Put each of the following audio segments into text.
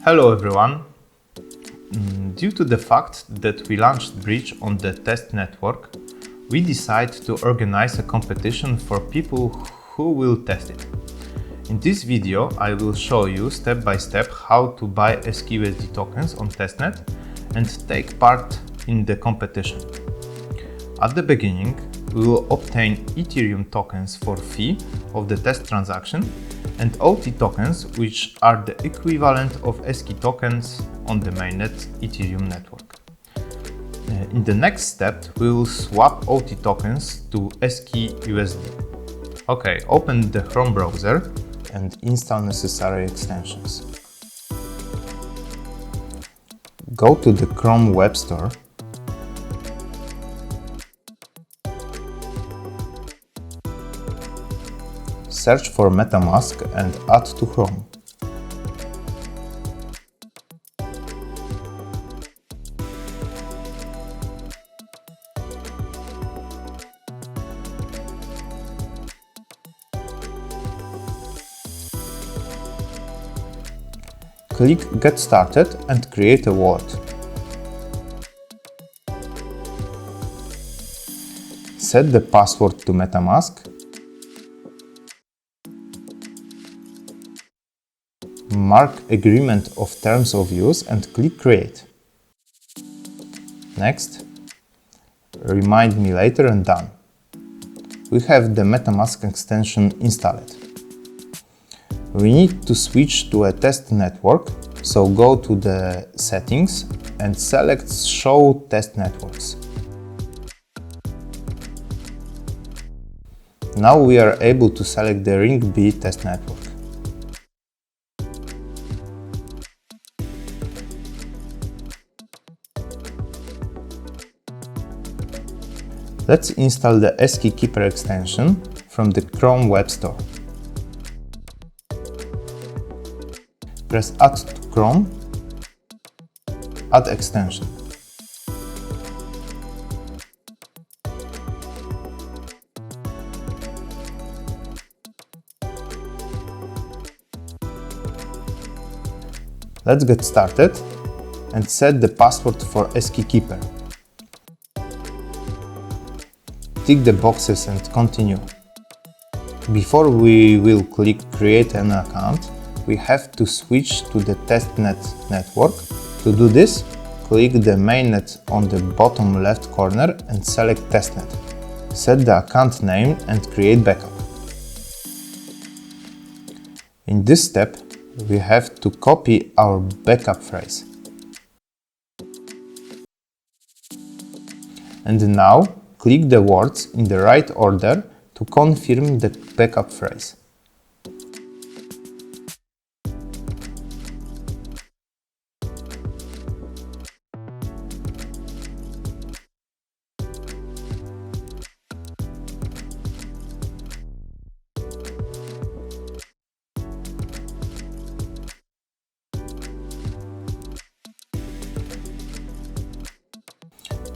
Hello everyone. Due to the fact that we launched Bridge on the test network, we decided to organize a competition for people who will test it. In this video, I will show you step by step how to buy SKUSD tokens on testnet and take part in the competition. At the beginning, we will obtain Ethereum tokens for fee of the test transaction and OT tokens, which are the equivalent of Skey tokens on the Mainnet Ethereum network. In the next step, we will swap OT tokens to SKUSD. Okay, open the Chrome browser and install necessary extensions. Go to the Chrome Web Store. Search for MetaMask and add to Chrome. Click Get Started and create a wallet. Set the password to MetaMask. Mark Agreement of Terms of Use and click Create. Next, Remind me later and done. We have the MetaMask extension installed. We need to switch to a test network, so go to the Settings and select Show Test Networks. Now we are able to select the Ring B test network. Let's install the Skey Keeper extension from the Chrome Web Store. Press Add to Chrome, Add extension. Let's get started and set the password for Skey Keeper. Tick the boxes and continue. Before we will click Create an account, we have to switch to the testnet network. To do this, click the Mainnet on the bottom left corner and select testnet. Set the account name and create backup. In this step, we have to copy our backup phrase. And now, click the words in the right order to confirm the backup phrase.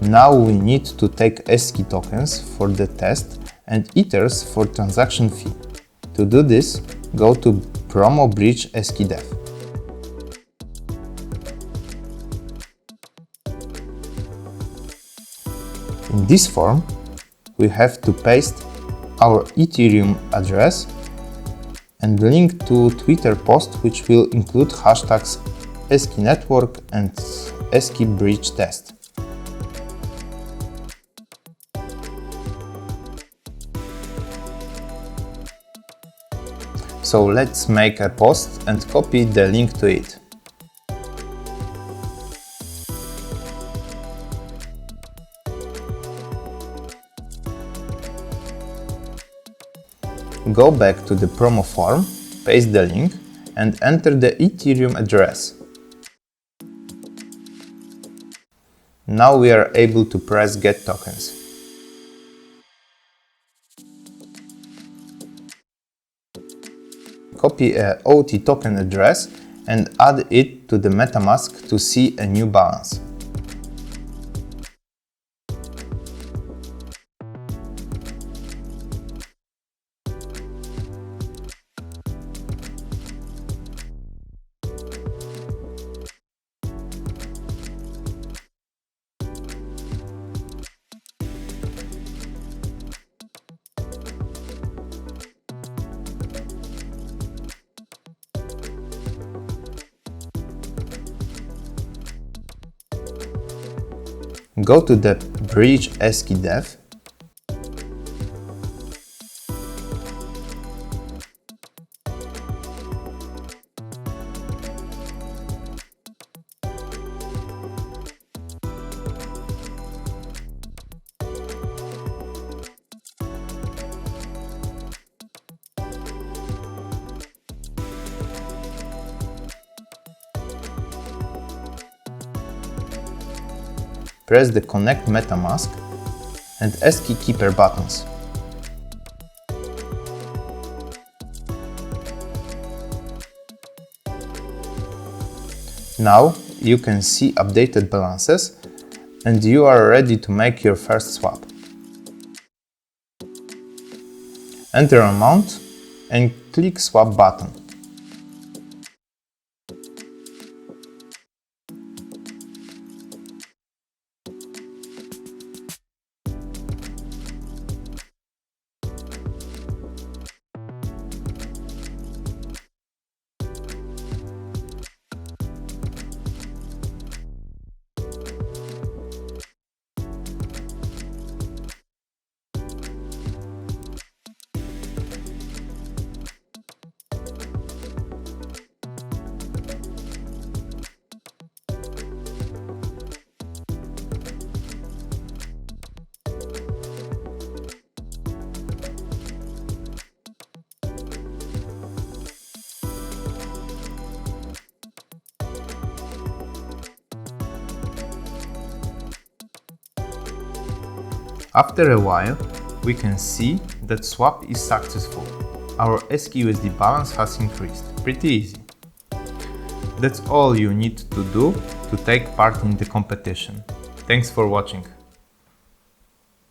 Now we need to take Skey tokens for the test and Ethers for transaction fee. To do this, go to Promo Bridge Skey Dev. In this form, we have to paste our Ethereum address and link to Twitter post which will include hashtags Skey Network and Skey Bridge Test. So let's make a post and copy the link to it. Go back to the promo form, paste the link and enter the Ethereum address. Now we are able to press Get Tokens. Copy a OT token address and add it to the MetaMask to see a new balance. Go to the bridge Skey dev. Press the Connect MetaMask and Skey Keeper buttons. Now you can see updated balances and you are ready to make your first swap. Enter amount and click Swap button. After a while, we can see that swap is successful. Our SKUSD balance has increased. Pretty easy. That's all you need to do to take part in the competition. Thanks for watching.